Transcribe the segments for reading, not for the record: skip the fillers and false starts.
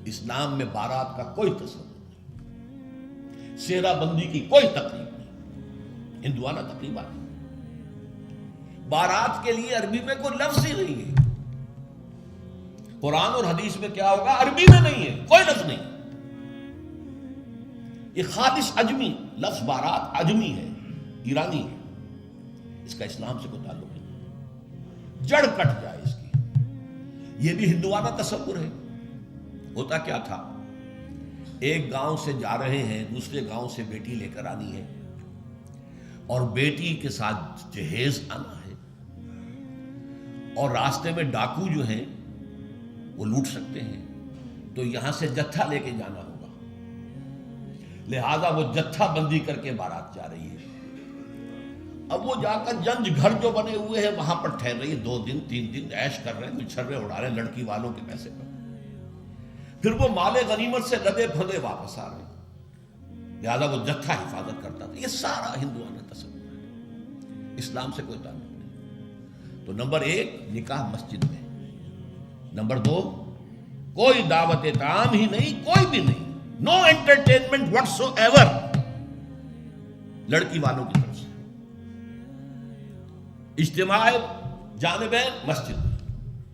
اسلام میں بارات کا کوئی تصور نہیں، سیرا بندی کی کوئی تقریب نہیں، ہندوانہ تقریبات نہیں۔ بارات کے لیے عربی میں کوئی لفظ ہی نہیں ہے۔ قرآن اور حدیث میں کیا ہوگا؟ عربی میں نہیں ہے، کوئی لفظ نہیں۔ یہ خالص عجمی لفظ، بارات عجمی ہے، ایرانی ہے، اس کا اسلام سے کوئی تعلق نہیں، جڑ کٹ جائے اس کی۔ یہ بھی ہندوانہ تصور ہے۔ ہوتا کیا تھا، ایک گاؤں سے جا رہے ہیں، دوسرے گاؤں سے بیٹی لے کر آنی ہے، اور بیٹی کے ساتھ جہیز آنا ہے، اور راستے میں ڈاکو جو ہیں وہ لوٹ سکتے ہیں، تو یہاں سے جتھا لے کے جانا ہوگا، لہذا وہ جتھا بندی کر کے بارات جا رہی ہے۔ اب وہ جا کر جنج گھر جو بنے ہوئے ہیں وہاں پر ٹھہر رہی ہے، 2 دن 3 دن عیش کر رہے ہیں، مچھرے اڑا رہے ہیں لڑکی والوں کے پیسے پر، پھر وہ مال غنیمت سے لدے پھدے واپس آ رہے ہیں، لہذا وہ جتھا حفاظت کرتا تھا۔ یہ سارا ہندوانہ تصور ہے، اسلام سے کوئی تعلق نہیں۔ تو نمبر 1 نکاح مسجد میں، نمبر 2 کوئی دعوت طعام ہی نہیں، کوئی بھی نہیں، نو انٹرٹینمنٹ واٹس ایور لڑکی والوں کی طرف سے۔ اجتماع جانبین مسجد میں،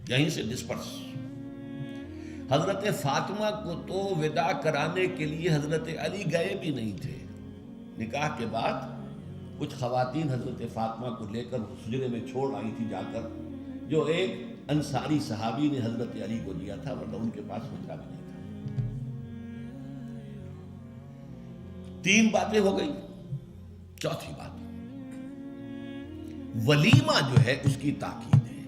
یہیں سے ڈسپرس۔ حضرت فاطمہ کو تو وداع کرانے کے لیے حضرت علی گئے بھی نہیں تھے۔ نکاح کے بعد کچھ خواتین حضرت فاطمہ کو لے کر حجرے میں چھوڑ آئی تھی جا کر، جو ایک انصاری صحابی نے حضرت علی کو دیا تھا، ورنہ ان کے پاس حجرہ بھی نہیں تھا۔ 3 باتیں ہو گئی۔ چوتھی بات، ولیمہ جو ہے اس کی تاکید ہے۔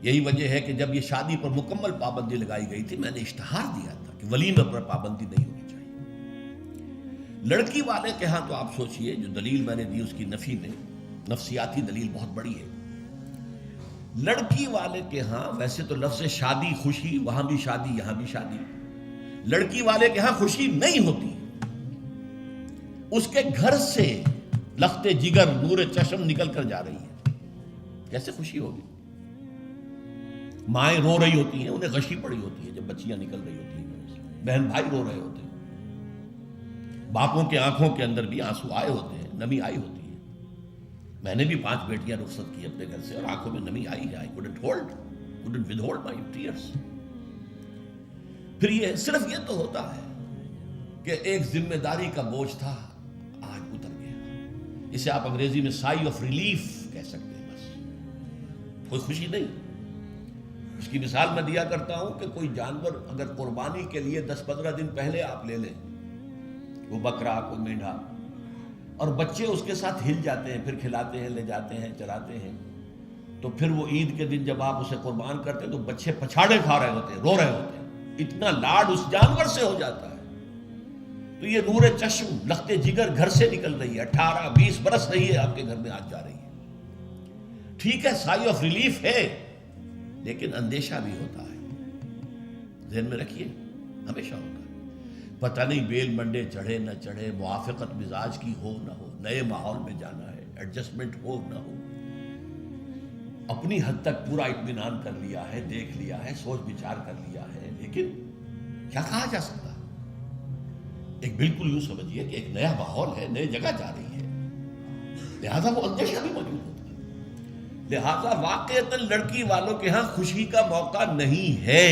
یہی وجہ ہے کہ جب یہ شادی پر مکمل پابندی لگائی گئی تھی، میں نے اشتہار دیا تھا کہ ولیمہ پر پابندی نہیں ہونی چاہیے۔ لڑکی والے کے ہاں تو آپ سوچئے، جو دلیل میں نے دی اس کی نفی میں، نفسیاتی دلیل بہت بڑی ہے۔ لڑکی والے کے ہاں ویسے تو لفظ شادی، خوشی، وہاں بھی شادی یہاں بھی شادی، لڑکی والے کے ہاں خوشی نہیں ہوتی۔ اس کے گھر سے لخت جگر، نور چشم نکل کر جا رہی ہے، کیسے خوشی ہوگی؟ مائیں رو رہی ہوتی ہیں، انہیں غشی پڑی ہوتی ہے جب بچیاں نکل رہی ہوتی ہیں، بہن بھائی رو رہے ہوتے ہیں، باپوں کے آنکھوں کے اندر بھی آنسو آئے ہوتے ہیں، نمی آئی ہوتی ہے۔ میں نے بھی 5 بیٹیاں رخصت کی اپنے گھر سے، اور آنکھوں میں نمی آئی ہے۔ I couldn't withhold my tears۔ پھر یہ صرف یہ تو ہوتا ہے کہ ایک ذمہ داری کا بوجھ تھا، آج اتر گیا۔ اسے آپ انگریزی میں سائی آف ریلیف کہہ سکتے ہیں، بس کوئی خوشی نہیں۔ اس کی مثال میں دیا کرتا ہوں کہ کوئی جانور اگر قربانی کے لیے 10-15 دن پہلے آپ لے لیں، وہ بکرا، کوئی مینڈھا، اور بچے اس کے ساتھ ہل جاتے ہیں، پھر کھلاتے ہیں، لے جاتے ہیں، چراتے ہیں، تو پھر وہ عید کے دن جب آپ اسے قربان کرتے ہیں تو بچے پچھاڑے کھا رہے ہوتے ہیں، رو رہے ہوتے ہیں، اتنا لاڈ اس جانور سے ہو جاتا ہے۔ تو یہ نور چشم، لخت جگر گھر سے نکل رہی ہے، 18-20 برس رہی ہے آپ کے گھر میں، آج جا رہی ہے۔ ٹھیک ہے، سائی آف ریلیف ہے، لیکن اندیشہ بھی ہوتا ہے۔ ذہن میں رکھیے، ہمیشہ ہوتا ہے، پتہ نہیں بیل منڈے چڑھے نہ چڑھے، موافقت مزاج کی ہو نہ ہو، نئے ماحول میں جانا ہے، ایڈجسٹمنٹ ہو نہ ہو۔ اپنی حد تک پورا اطمینان کر لیا ہے، دیکھ لیا ہے، سوچ بچار کر لیا ہے، لیکن کیا کہا جا سکتا؟ ایک بالکل یوں سمجھیے کہ ایک نیا ماحول ہے، نئی جگہ جا رہی ہے، لہذا وہ اندیشہ بھی موجود ہوتا ہے۔ لہذا واقعتاً لڑکی والوں کے ہاں خوشی کا موقع نہیں ہے۔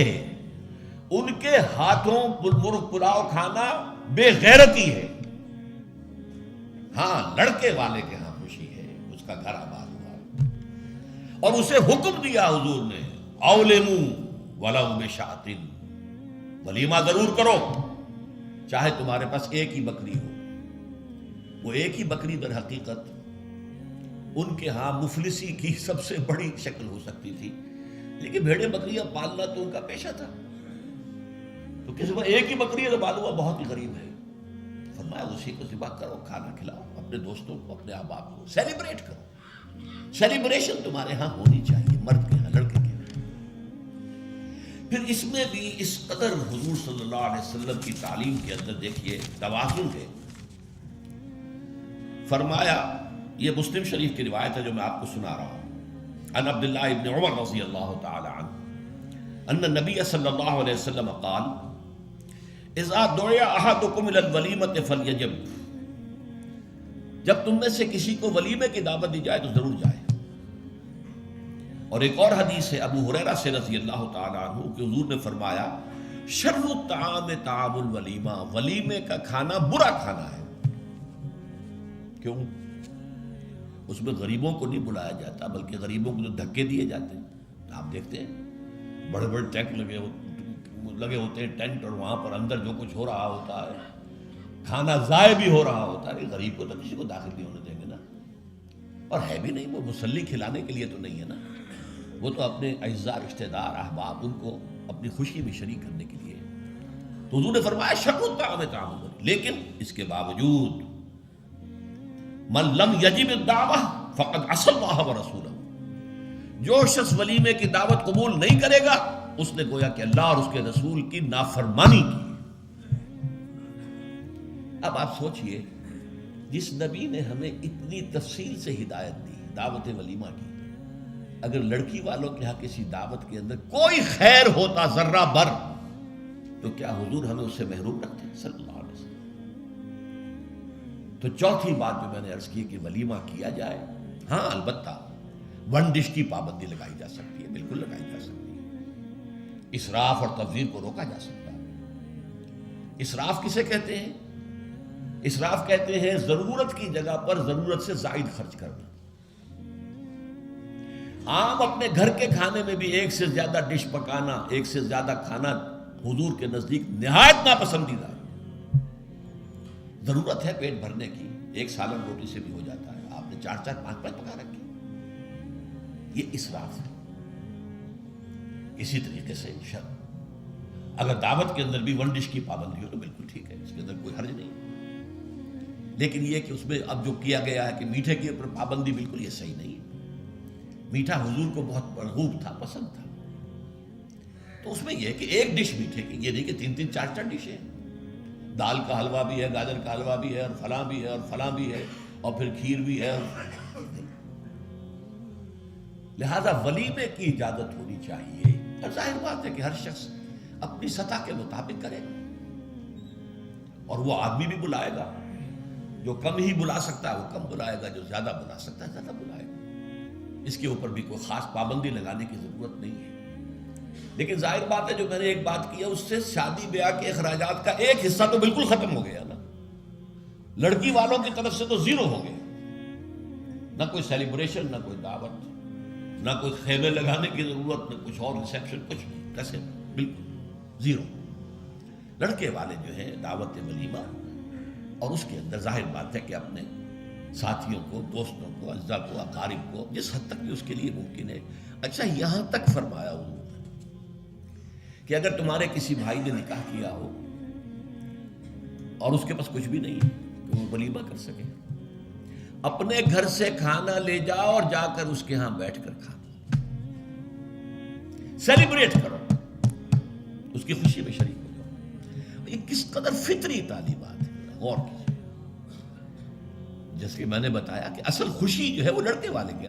ان کے ہاتھوں مرغ پلاؤ کھانا بے غیرتی ہے۔ ہاں، لڑکے والے کے ہاں خوشی ہے، اس کا گھر آباد ہوا ہے، اور اسے حکم دیا حضور نے، اولموا ولو بشاۃ، ولیمہ ضرور کرو، چاہے تمہارے پاس ایک ہی بکری ہو۔ وہ ایک ہی بکری در حقیقت ان کے ہاں مفلسی کی سب سے بڑی شکل ہو سکتی تھی، لیکن بھیڑیں بکریاں پالنا تو ان کا پیشہ تھا۔ تو کسی کو ایک ہی بکری ہے تو معلوم بہت ہی غریب ہے، فرمایا اسی کو ذبح کرو، کھانا کھلاؤ اپنے دوستوں کو، اپنے احباب کو، سیلیبریٹ کرو۔ سیلیبریشن تمہارے ہاں ہونی چاہیے، مرد کے ہاں، لڑکے کے ہاں۔ پھر اس میں بھی اس قدر حضور صلی اللہ علیہ وسلم کی تعلیم کے اندر دیکھیے توازن ہے۔ فرمایا، یہ مسلم شریف کی روایت ہے جو میں آپ کو سنا رہا ہوں، عن عبداللہ ابن عمر رضی اللہ تعالی عنہ ان النبی صلی اللہ علیہ وسلم قال اذا دعی احدکم الی الولیمۃ فلیجب، جب تم میں سے کسی کو ولیمے کی دعوت دی جائے تو ضرور جائے۔ اور ایک اور حدیث ہے ابو ہریرہ سے رضی اللہ تعالی عنہ کہ حضور نے فرمایا شر الطعام طعام الولیمہ، ولیمے کا کھانا برا کھانا ہے۔ کیوں؟ اس میں غریبوں کو نہیں بلایا جاتا، بلکہ غریبوں کو جو دھکے دیے جاتے ہیں۔ آپ دیکھتے ہیں بڑے بڑے ٹینک لگے ہوتے ہیں ٹینٹ، اور وہاں پر اندر جو کچھ ہو رہا ہوتا ہے، کھانا ضائع بھی ہو رہا ہوتا ہے، غریب کو تو کسی کو داخل نہیں ہونے دیں گے نا۔ اور ہے بھی نہیں، وہ مسلی کھلانے کے لیے تو نہیں ہے نا، وہ تو اپنے اعزاء رشتہ دار احباب ان کو اپنی خوشی میں شریک کرنے کے لیے۔ تو حضور نے فرمایا شر الطعام طعام الولیمہ، لیکن اس کے باوجود من لم یجب الدعوہ فقد عصى اللہ ورسولہ، جو شخص ولیمے کی دعوت قبول نہیں کرے گا اس نے گویا کہ اللہ اور اس کے رسول کی نافرمانی کی۔ اب آپ سوچئے، جس نبی نے ہمیں اتنی تفصیل سے ہدایت دی دعوت ولیمہ کی، اگر لڑکی والوں کے ہاں کسی دعوت کے اندر کوئی خیر ہوتا ذرہ بر، تو کیا حضور ہمیں اس سے محروم رکھتے ہیں صلی اللہ علیہ وسلم؟ تو چوتھی بات جو میں نے عرض کی کہ ولیمہ کیا جائے، ہاں البتہ ون ڈش کی پابندی لگائی جا سکتی ہے، بالکل لگائی جا سکتی ہے۔ اسراف اور تبذیر کو روکا جا سکتا ہے۔ اسراف کسے کہتے ہیں؟ اسراف کہتے ہیں ضرورت کی جگہ پر ضرورت سے زائد خرچ کرنا۔ عام اپنے گھر کے کھانے میں بھی ایک سے زیادہ ڈش پکانا، ایک سے زیادہ کھانا حضور کے نزدیک نہایت ناپسندیدہ ہے۔ ضرورت ہے پیٹ بھرنے کی، ایک سالن روٹی سے بھی ہو جاتا ہے، آپ نے 4 4 5 5 پکا رکھے، یہ اسراف ہے۔ اسی طریقے سے اگر دعوت کے اندر بھی ون ڈش کی پابندی ہو تو بالکل ٹھیک ہے، اس کے اندر کوئی حرج نہیں، لیکن یہ کہ اس میں اب جو کیا گیا ہے کہ میٹھے کے اوپر پابندی، بالکل یہ صحیح نہیں ہے۔ میٹھا حضور کو بہت مرغوب تھا، پسند تھا، تو اس میں یہ کہ ایک ڈش میٹھے کی، یہ نہیں کہ 3 3 4 4 ڈشیں، دال کا حلوہ بھی ہے، گاجر کا حلوہ بھی ہے، اور فلاں بھی ہے، اور فلاں بھی ہے، اور پھر کھیر بھی ہے۔ لہذا ولیمے کی اجازت ہونی چاہیے، اور ظاہر بات ہے کہ ہر شخص اپنی سطح کے مطابق کرے، اور وہ آدمی بھی بلائے گا، جو کم ہی بلا سکتا ہے وہ کم بلائے گا، جو زیادہ بلا سکتا ہے زیادہ بلائے گا۔ اس کے اوپر بھی کوئی خاص پابندی لگانے کی ضرورت نہیں ہے۔ لیکن ظاہر بات ہے جو میں نے ایک بات کی ہے، اس سے شادی بیاہ کے اخراجات کا ایک حصہ تو بالکل ختم ہو گیا نا، لڑکی والوں کی طرف سے تو زیرو ہو گیا، نہ کوئی سیلیبریشن، نہ کوئی دعوت، نہ کوئی خیمے لگانے کی ضرورت، نہ کچھ اور ریسیپشن، کچھ نہیں، کیسے بالکل زیرو۔ لڑکے والے جو ہیں دعوت ولیمہ، اور اس کے اندر ظاہر بات ہے کہ اپنے ساتھیوں کو، دوستوں کو، اعزاء کو، اقارب کو، جس حد تک بھی اس کے لیے ممکن ہے۔ اچھا یہاں تک فرمایا ہوں کہ اگر تمہارے کسی بھائی نے نکاح کیا ہو اور اس کے پاس کچھ بھی نہیں ہے کہ وہ ولیمہ کر سکے، اپنے گھر سے کھانا لے جاؤ اور جا کر اس کے ہاں بیٹھ کر کھانا، سیلیبریٹ کرو، اس کی خوشی میں شریک ہو جاؤ۔ یہ کس قدر فطری تعلیمات ہے، غور کیجیے۔ جیسے کہ میں نے بتایا کہ اصل خوشی جو ہے وہ لڑکے والے کے